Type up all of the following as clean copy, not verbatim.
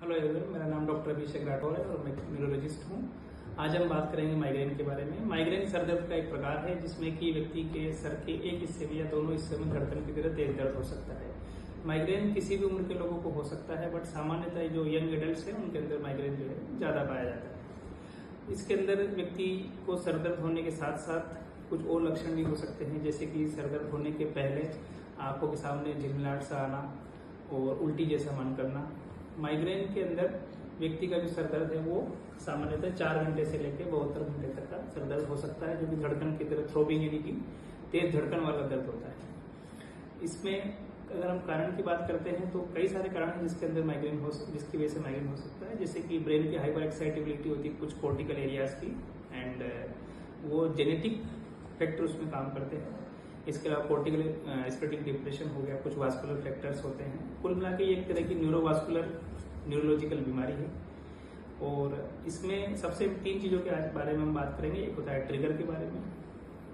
Hello everyone, मेरा नाम doctor अभिषेक राठौर है और मैं न्यूरोलॉजिस्ट हूँ। आज हम बात करेंगे माइग्रेन के बारे में। माइग्रेन सर दर्द का एक प्रकार है जिसमें कि व्यक्ति के सर के एक हिस्से में या दोनों हिस्से में धड़कन की तरह तेज दर्द हो सकता है। माइग्रेन किसी भी उम्र के लोगों को हो सकता है, बट सामान्यतः जो यंग एडल्ट है उनके अंदर माइग्रेन जो है ज़्यादा पाया जाता है। इसके अंदर व्यक्ति को सर दर्द होने के साथ साथ कुछ और लक्षण भी हो सकते हैं, जैसे कि सर दर्द होने के पहले आंखों के सामने झिलमिलाहट सा आना और उल्टी जैसा मन करना। माइग्रेन के अंदर व्यक्ति का जो सर दर्द है वो सामान्यतः 4 घंटे से लेकर 72 घंटे तक का सर दर्द हो सकता है, जो कि धड़कन की तरह थ्रोबिंग यानी कि तेज धड़कन वाला दर्द होता है। इसमें अगर हम कारण की बात करते हैं तो कई सारे कारण हैं जिसके अंदर माइग्रेन जिसकी वजह से माइग्रेन हो सकता है, जैसे कि ब्रेन की हाइपर एक्साइटेबिलिटी होती है कुछ कॉर्टिकल एरियाज की, एंड वो जेनेटिक फैक्टर उसमें काम करते हैं। इसके अलावा कॉर्टिकल स्पेटिक डिप्रेशन हो गया, कुछ वास्कुलर फैक्टर्स होते हैं। कुल मिला के एक तरह की न्यूरोलॉजिकल बीमारी है। और इसमें सबसे 3 चीजों के बारे में हम बात करेंगे। एक होता है ट्रिगर के बारे में,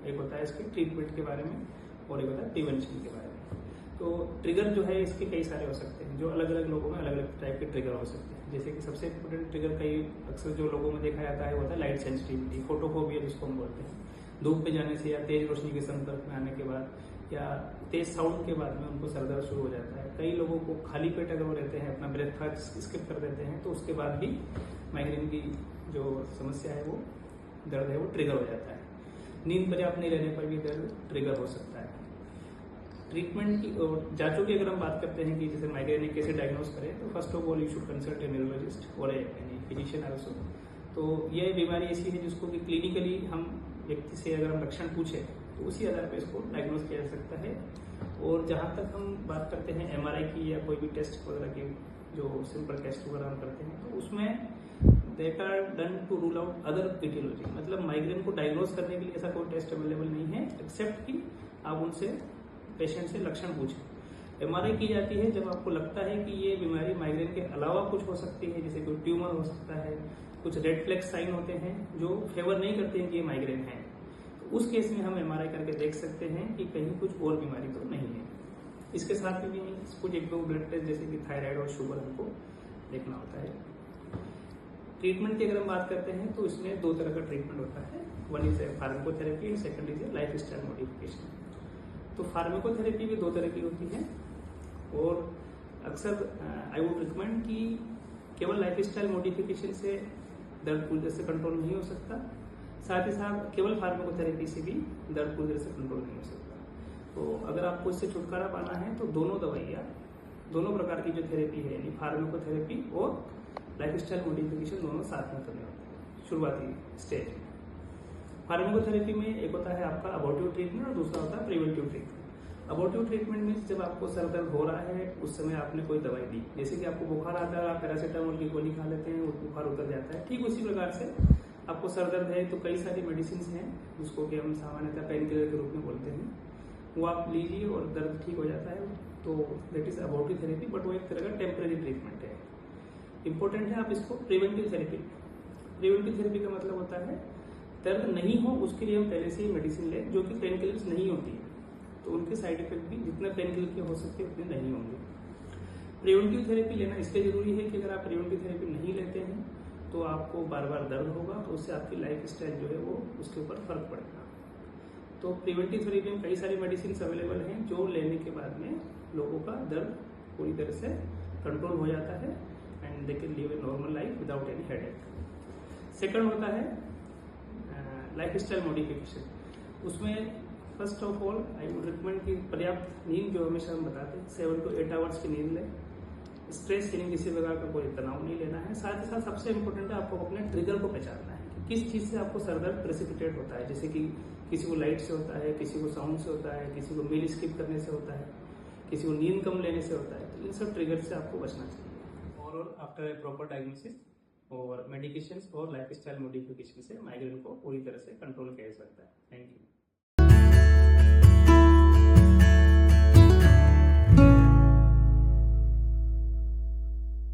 एक होता है इसके ट्रीटमेंट के बारे में, और एक होता है प्रिवेंशन के बारे में। तो ट्रिगर जो है इसके कई सारे हो सकते हैं, जो अलग अलग लोगों में अलग अलग टाइप के ट्रिगर हो सकते हैं। जैसे कि सबसे इम्पोर्टेंट ट्रिगर कई अक्सर जो लोगों में देखा जाता है वो होता है लाइट सेंसिटिविटी, फोटोफोबिया जिसको हम बोलते हैं। धूप पे जाने से या तेज रोशनी के संपर्क में आने के बाद या तेज साउंड के बाद में उनको सर दर्द शुरू हो जाता है। कई लोगों को खाली पेट अगर वो रहते हैं, अपना ब्रेकफास्ट स्किप कर देते हैं, तो उसके बाद भी माइग्रेन की जो समस्या है वो दर्द है वो ट्रिगर हो जाता है। नींद पर्याप्त नहीं रहने पर भी दर्द ट्रिगर हो सकता है। ट्रीटमेंट की और जांचों की अगर हम बात करते हैं कि जैसे माइग्रेन कैसे डायग्नोज करें, तो first of all you should consult A neurologist और एनी फिजिशियन आल्सो। तो यह बीमारी ऐसी है जिसको कि क्लिनिकली हम व्यक्ति से अगर हम लक्षण पूछे तो उसी आधार पर इसको डायग्नोज किया जा सकता है। और जहां तक हम बात करते हैं एमआरआई की या कोई भी टेस्ट वगैरह की, जो सिंपल टेस्ट वगैरह हम करते हैं, तो उसमें that are done to rule out other etiology. मतलब माइग्रेन को डायग्नोज करने के लिए ऐसा कोई टेस्ट अवेलेबल नहीं है, एक्सेप्ट कि आप उनसे पेशेंट से लक्षण पूछें। एमआरआई की जाती है जब आपको लगता है कि ये बीमारी माइग्रेन के अलावा कुछ हो सकती है, जैसे कोई ट्यूमर हो सकता है, कुछ रेड फ्लैग साइन होते हैं जो फेवर नहीं करते हैं कि ये माइग्रेन है। तो उस केस में हम एमआरआई करके देख सकते हैं कि कहीं कुछ और बीमारी तो नहीं है। इसके साथ में भी कुछ एक दो ब्लड टेस्ट जैसे कि थायराइड और शुगर हमको देखना होता है। ट्रीटमेंट की अगर हम बात करते हैं तो इसमें 2 तरह का ट्रीटमेंट होता है। One is pharmacotherapy, second is life style modification. तो फार्माकोथेरेपी भी 2 तरह की होती है, और अक्सर आई वुड रिकमेंड कि केवल लाइफ स्टाइल मॉडिफिकेशन से दर्द पूरी तरह से कंट्रोल नहीं हो सकता, साथ ही साथ केवल फार्माकोथेरेपी से भी दर्द पूरी तरह से कंट्रोल नहीं हो सकता। तो अगर आपको इससे छुटकारा पाना है तो दोनों दवाइयाँ, दोनों प्रकार की जो थेरेपी है यानी फार्माकोथेरेपी और लाइफ स्टाइल मॉडिफिकेशन दोनों साथ में करने होते हैं शुरुआती स्टेज में। फार्माकोथेरेपी में एक होता है आपका अबॉर्टिव ट्रीटमेंट और दूसरा होता है प्रिवेंटिव ट्रीटमेंट। अबॉर्टिव ट्रीटमेंट में जब आपको सर दर्द हो रहा है उस समय आपने कोई दवाई दी, जैसे कि आपको बुखार आता है, आप पैरासीटामोल की गोली खा लेते हैं, बुखार उतर जाता है। ठीक उसी प्रकार से आपको सर दर्द है तो कई सारी मेडिसिन हैं जिसको कि हम सामान्यतः पेन किलर के रूप में बोलते हैं, वो आप लीजिए और दर्द ठीक हो जाता है। तो दैट इज अबॉर्टिव थेरेपी, बट वो एक तरह का टेम्परेरी ट्रीटमेंट है। इंपॉर्टेंट है आप इसको प्रिवेंटिव थेरेपी। प्रिवेंटिव थेरेपी का मतलब होता है दर्द नहीं हो उसके लिए हम पहले से ही मेडिसिन लें, जो कि पेन किलर्स नहीं होती है, तो उनके साइड इफेक्ट भी जितने पेन किलर के हो सकते हैं उतने नहीं होंगे। प्रिवेंटिव थेरेपी लेना इसलिए जरूरी है कि अगर आप प्रिवेंटिव थेरेपी नहीं लेते हैं तो आपको बार बार दर्द होगा, तो उससे आपकी लाइफ स्टाइल जो है वो उसके ऊपर फर्क पड़ेगा। तो प्रिवेंटिव थेरेपी में कई सारी मेडिसिन अवेलेबल हैं जो लेने के बाद में लोगों का दर्द पूरी तरह से कंट्रोल हो जाता है and they can live a normal life without any headache. Second होता है लाइफ स्टाइल मॉडिफिकेशन। उसमें first of all I would recommend कि पर्याप्त नींद, जो हमेशा हम बताते हैं 7 to 8 आवर्स की नींद लें। स्ट्रेस यानी किसी प्रकार का कोई तनाव नहीं लेना है। साथ ही साथ सबसे इम्पोर्टेंट है आपको अपने ट्रिगर को पहचानना है कि किस चीज से आपको सर दर्द प्रेसिपिटेट होता है, जैसे कि किसी को लाइट से होता है, किसी को साउंड से होता है, किसी को मील स्किप करने से होता है, किसी को नींद कम लेने से होता है। तो इन सब ट्रिगर से आपको बचना चाहिए। Overall after a proper diagnosis और मेडिकेशंस और लाइफ स्टाइल मॉडिफिकेशन से माइग्रेन को पूरी तरह से कंट्रोल किया जा सकता है। Thank you.